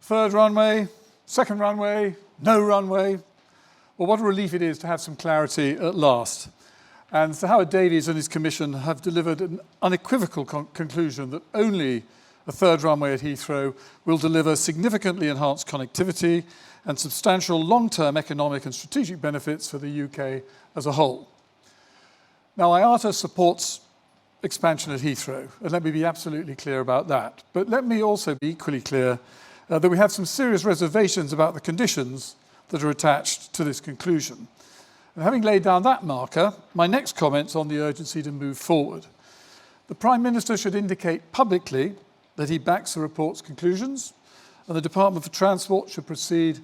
Third runway, second runway, no runway. Well, what a relief it is to have some clarity at last. And Sir Howard Davies and his commission have delivered an unequivocal conclusion that only a third runway at Heathrow will deliver significantly enhanced connectivity and substantial long-term economic and strategic benefits for the UK as a whole. Now, IATA supports expansion at Heathrow, and let me be absolutely clear about that. But let me also be equally clear that we have some serious reservations about the conditions that are attached to this conclusion. And having laid down that marker, my next comment's on the urgency to move forward. The Prime Minister should indicate publicly that he backs the report's conclusions, and the Department for Transport should proceed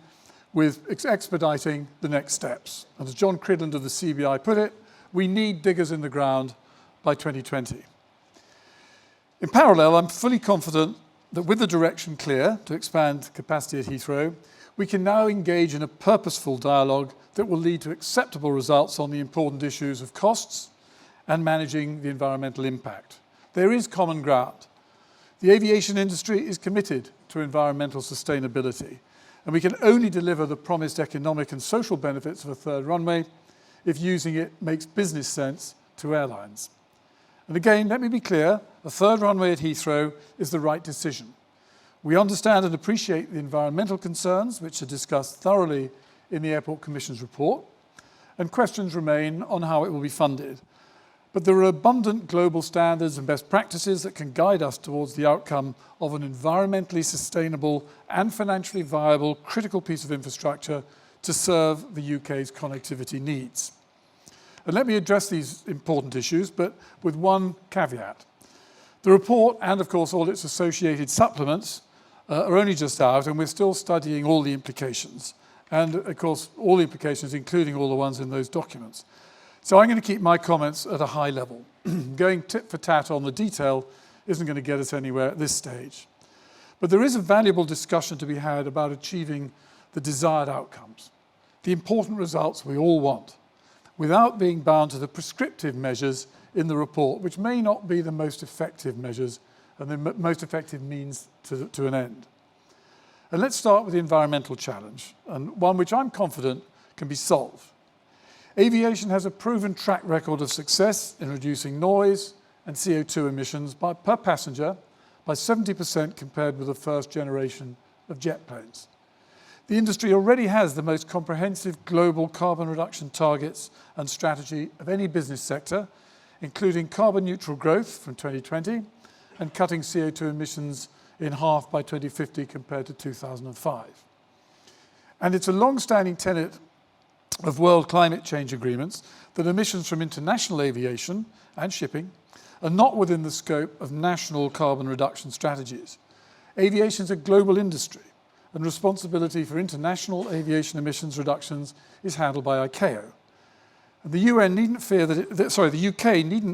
with expediting the next steps. And as John Cridland of the CBI put it, we need diggers in the ground by 2020. In parallel, I'm fully confident that with the direction clear to expand capacity at Heathrow, we can now engage in a purposeful dialogue that will lead to acceptable results on the important issues of costs and managing the environmental impact. There is common ground. The aviation industry is committed to environmental sustainability, and we can only deliver the promised economic and social benefits of a third runway if using it makes business sense to airlines. And again, let me be clear, a third runway at Heathrow is the right decision. We understand and appreciate the environmental concerns, which are discussed thoroughly in the Airport Commission's report, and questions remain on how it will be funded. But there are abundant global standards and best practices that can guide us towards the outcome of an environmentally sustainable and financially viable critical piece of infrastructure to serve the UK's connectivity needs. And let me address these important issues, but with one caveat. The report, and of course all its associated supplements, are only just out, and we're still studying all the implications. And of course, all the implications, including all the ones in those documents. So I'm going to keep my comments at a high level. Going tit for tat on the detail isn't going to get us anywhere at this stage. But there is a valuable discussion to be had about achieving the desired outcomes, the important results we all want, without being bound to the prescriptive measures in the report, which may not be the most effective measures and the most effective means to an end. And let's start with the environmental challenge, and one which I'm confident can be solved. Aviation has a proven track record of success in reducing noise and CO2 emissions per passenger by 70% compared with the first generation of jet planes. The industry already has the most comprehensive global carbon reduction targets and strategy of any business sector, including carbon neutral growth from 2020 and cutting CO2 emissions in half by 2050 compared to 2005. And it's a long-standing tenet of world climate change agreements that emissions from international aviation and shipping are not within the scope of national carbon reduction strategies. Aviation is a global industry, and responsibility for international aviation emissions reductions is handled by ICAO. And the UK needn't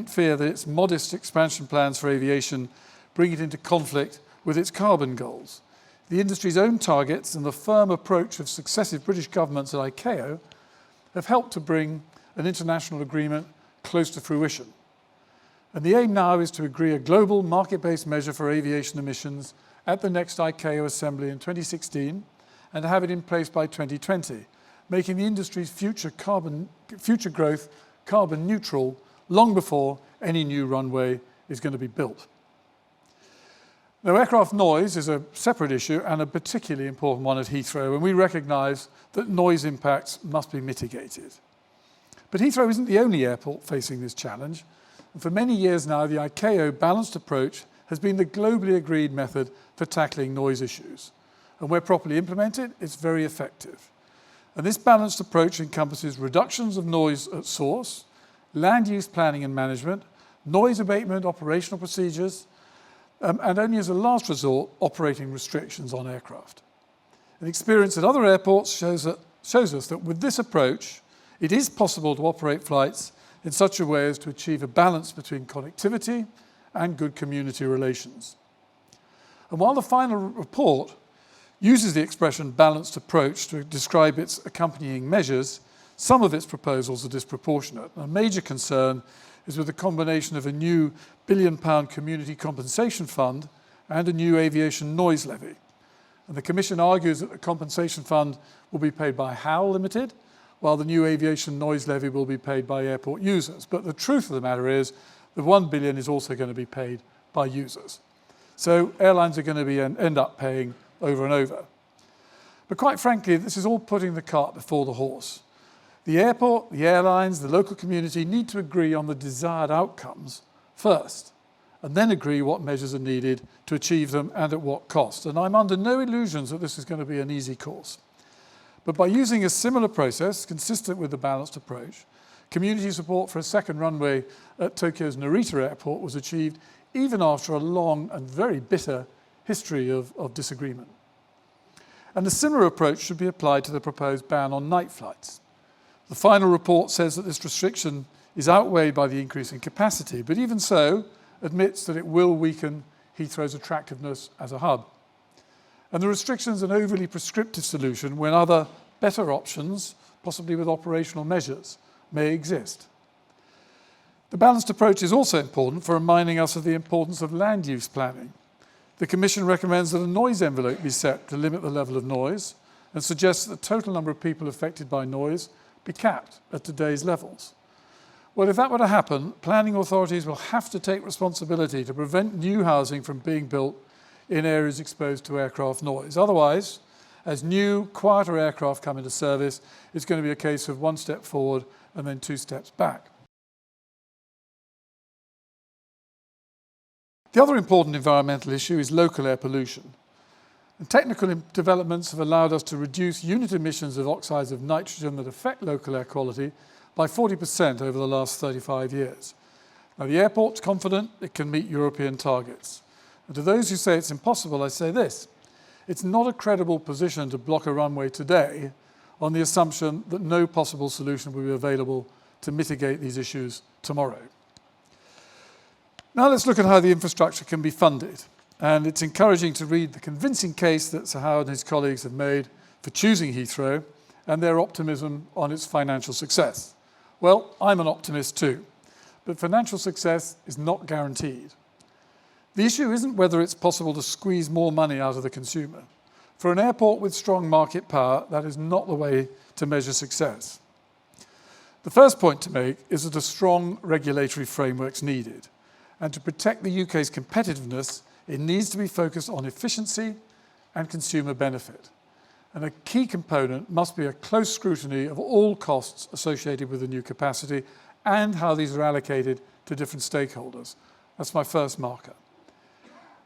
fear that its modest expansion plans for aviation bring it into conflict with its carbon goals. The industry's own targets and the firm approach of successive British governments at ICAO have helped to bring an international agreement close to fruition. And the aim now is to agree a global market-based measure for aviation emissions at the next ICAO assembly in 2016 and to have it in place by 2020, making the industry's future growth carbon neutral long before any new runway is going to be built. Now, aircraft noise is a separate issue and a particularly important one at Heathrow, and we recognise that noise impacts must be mitigated. But Heathrow isn't the only airport facing this challenge, and for many years now, the ICAO balanced approach has been the globally agreed method for tackling noise issues. And where properly implemented, it's very effective. And this balanced approach encompasses reductions of noise at source, land use planning and management, noise abatement operational procedures, and only as a last resort, operating restrictions on aircraft. And experience at other airports shows us that with this approach, it is possible to operate flights in such a way as to achieve a balance between connectivity and good community relations. And while the final report uses the expression balanced approach to describe its accompanying measures, some of its proposals are disproportionate. A major concern is with the combination of a new £1 billion community compensation fund and a new aviation noise levy. And the Commission argues that the compensation fund will be paid by HAL Limited, while the new aviation noise levy will be paid by airport users. But the truth of the matter is the $1 billion is also going to be paid by users. So airlines are going to end up paying over and over. But quite frankly, this is all putting the cart before the horse. The airport, the airlines, the local community need to agree on the desired outcomes first, and then agree what measures are needed to achieve them and at what cost. And I'm under no illusions that this is going to be an easy course. But by using a similar process, consistent with the balanced approach, community support for a second runway at Tokyo's Narita Airport was achieved even after a long and very bitter history of disagreement. And a similar approach should be applied to the proposed ban on night flights. The final report says that this restriction is outweighed by the increase in capacity, but even so, admits that it will weaken Heathrow's attractiveness as a hub. And the restriction is an overly prescriptive solution when other, better options, possibly with operational measures, may exist. The balanced approach is also important for reminding us of the importance of land use planning. The Commission recommends that a noise envelope be set to limit the level of noise and suggests that the total number of people affected by noise be capped at today's levels. Well, if that were to happen, planning authorities will have to take responsibility to prevent new housing from being built in areas exposed to aircraft noise. Otherwise, as new, quieter aircraft come into service, it's going to be a case of one step forward and then two steps back. The other important environmental issue is local air pollution. And technical developments have allowed us to reduce unit emissions of oxides of nitrogen that affect local air quality by 40% over the last 35 years. Now, the airport's confident it can meet European targets. And to those who say it's impossible, I say this: it's not a credible position to block a runway today on the assumption that no possible solution will be available to mitigate these issues tomorrow. Now let's look at how the infrastructure can be funded. And it's encouraging to read the convincing case that Sir Howard and his colleagues have made for choosing Heathrow and their optimism on its financial success. Well, I'm an optimist too, but financial success is not guaranteed. The issue isn't whether it's possible to squeeze more money out of the consumer. For an airport with strong market power, that is not the way to measure success. The first point to make is that a strong regulatory framework is needed. And to protect the UK's competitiveness, it needs to be focused on efficiency and consumer benefit. And a key component must be a close scrutiny of all costs associated with the new capacity and how these are allocated to different stakeholders. That's my first marker.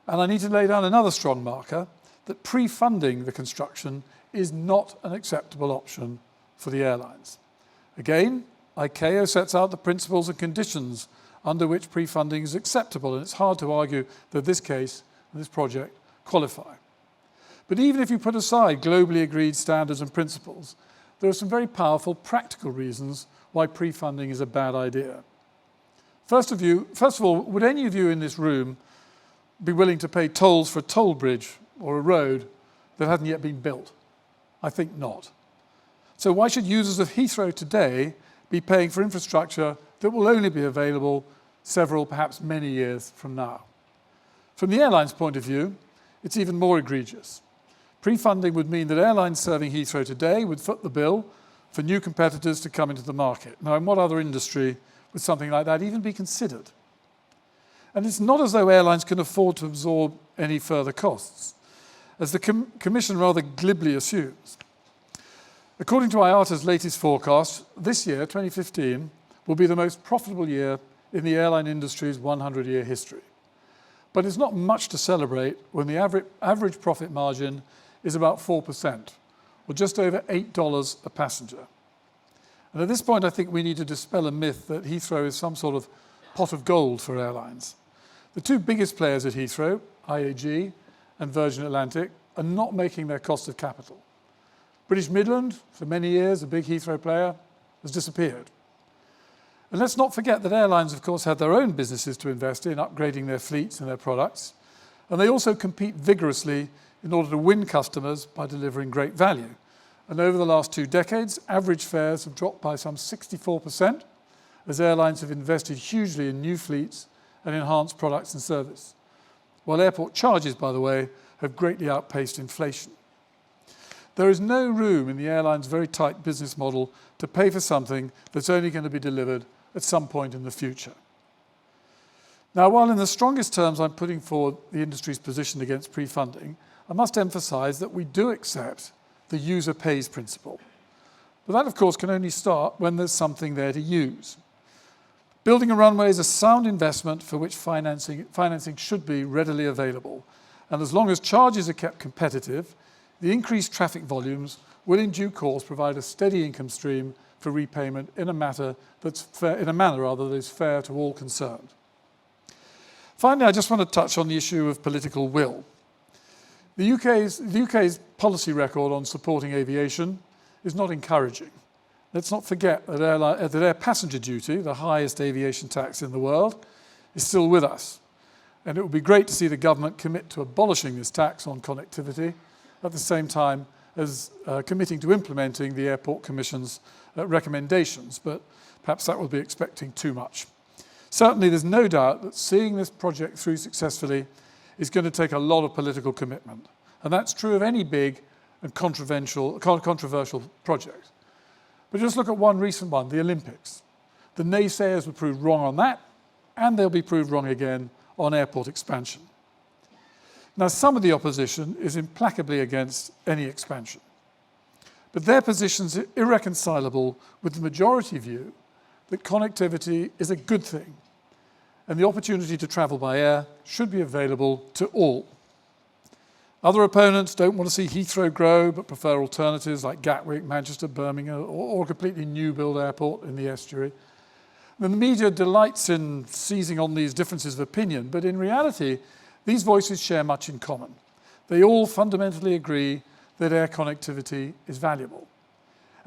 And I need to lay down another strong marker, that pre-funding the construction is not an acceptable option for the airlines. Again, ICAO sets out the principles and conditions under which pre-funding is acceptable, and it's hard to argue that this case and this project qualify. But even if you put aside globally agreed standards and principles, there are some very powerful practical reasons why pre-funding is a bad idea. First of all, would any of you in this room be willing to pay tolls for a toll bridge or a road that hasn't yet been built? I think not. So why should users of Heathrow today be paying for infrastructure that will only be available several, perhaps many years from now? From the airline's point of view, it's even more egregious. Pre-funding would mean that airlines serving Heathrow today would foot the bill for new competitors to come into the market. Now, in what other industry would something like that even be considered? And it's not as though airlines can afford to absorb any further costs, as the Commission rather glibly assumes. According to IATA's latest forecast, this year, 2015, will be the most profitable year in the airline industry's 100-year history. But it's not much to celebrate when the average profit margin is about 4%, or just over $8 a passenger. And at this point, I think we need to dispel a myth that Heathrow is some sort of pot of gold for airlines. The two biggest players at Heathrow, IAG and Virgin Atlantic, are not making their cost of capital. British Midland, for many years a big Heathrow player, has disappeared. And let's not forget that airlines, of course, have their own businesses to invest in, upgrading their fleets and their products. And they also compete vigorously in order to win customers by delivering great value. And over the last 2 decades, average fares have dropped by some 64%, as airlines have invested hugely in new fleets and enhanced products and service. While airport charges, by the way, have greatly outpaced inflation. There is no room in the airline's very tight business model to pay for something that's only going to be delivered at some point in the future. Now, while in the strongest terms I'm putting forward the industry's position against pre-funding, I must emphasise that we do accept the user pays principle. But that, of course, can only start when there's something there to use. Building a runway is a sound investment for which financing should be readily available. And as long as charges are kept competitive, the increased traffic volumes will in due course provide a steady income stream for repayment in a manner that is fair to all concerned. Finally, I just want to touch on the issue of political will. The UK's policy record on supporting aviation is not encouraging. Let's not forget that air passenger duty, the highest aviation tax in the world, is still with us. And it would be great to see the government commit to abolishing this tax on connectivity at the same time as committing to implementing the Airport Commission's recommendations, but perhaps that will be expecting too much. Certainly there's no doubt that seeing this project through successfully is going to take a lot of political commitment. And that's true of any big and controversial project. But just look at one recent one, the Olympics. The naysayers were proved wrong on that, and they'll be proved wrong again on airport expansion. Now, some of the opposition is implacably against any expansion, but their positions are irreconcilable with the majority view that connectivity is a good thing, and the opportunity to travel by air should be available to all. Other opponents don't want to see Heathrow grow, but prefer alternatives like Gatwick, Manchester, Birmingham, or a completely new build airport in the estuary. And the media delights in seizing on these differences of opinion, but in reality, these voices share much in common. They all fundamentally agree that air connectivity is valuable.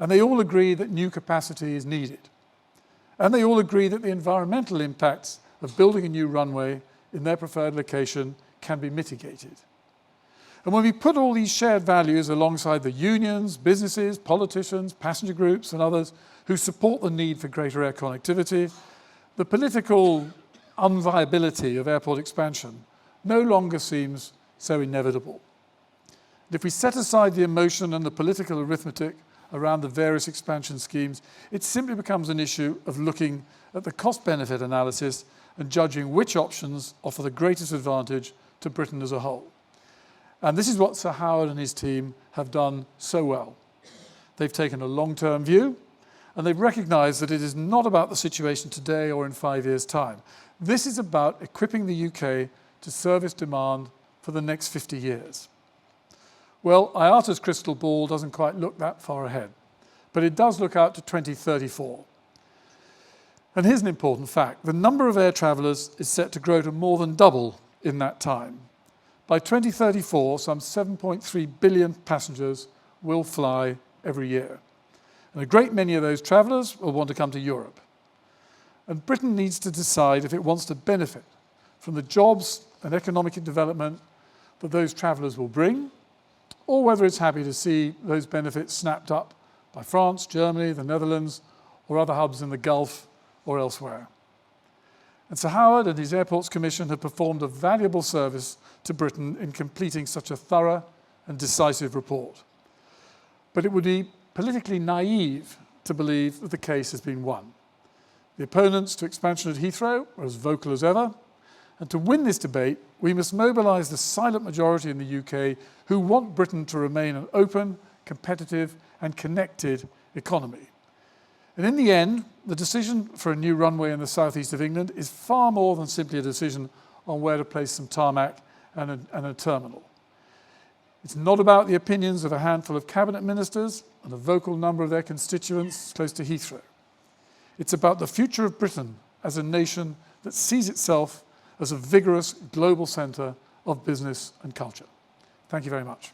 And they all agree that new capacity is needed. And they all agree that the environmental impacts of building a new runway in their preferred location can be mitigated. And when we put all these shared values alongside the unions, businesses, politicians, passenger groups, and others who support the need for greater air connectivity, the political unviability of airport expansion no longer seems so inevitable. And if we set aside the emotion and the political arithmetic around the various expansion schemes, it simply becomes an issue of looking at the cost-benefit analysis and judging which options offer the greatest advantage to Britain as a whole. And this is what Sir Howard and his team have done so well. They've taken a long-term view, and they've recognised that it is not about the situation today or in 5 years' time. This is about equipping the UK to service demand for the next 50 years. Well, IATA's crystal ball doesn't quite look that far ahead, but it does look out to 2034. And here's an important fact. The number of air travellers is set to grow to more than double in that time. By 2034, some 7.3 billion passengers will fly every year. And a great many of those travellers will want to come to Europe. And Britain needs to decide if it wants to benefit from the jobs and economic development that those travellers will bring, or whether it's happy to see those benefits snapped up by France, Germany, the Netherlands, or other hubs in the Gulf or elsewhere. And Sir Howard and his Airports Commission have performed a valuable service to Britain in completing such a thorough and decisive report. But it would be politically naive to believe that the case has been won. The opponents to expansion at Heathrow are as vocal as ever, and to win this debate, we must mobilise the silent majority in the UK who want Britain to remain an open, competitive and connected economy. And in the end, the decision for a new runway in the southeast of England is far more than simply a decision on where to place some tarmac and a terminal. It's not about the opinions of a handful of cabinet ministers and a vocal number of their constituents close to Heathrow. It's about the future of Britain as a nation that sees itself as a vigorous global centre of business and culture. Thank you very much.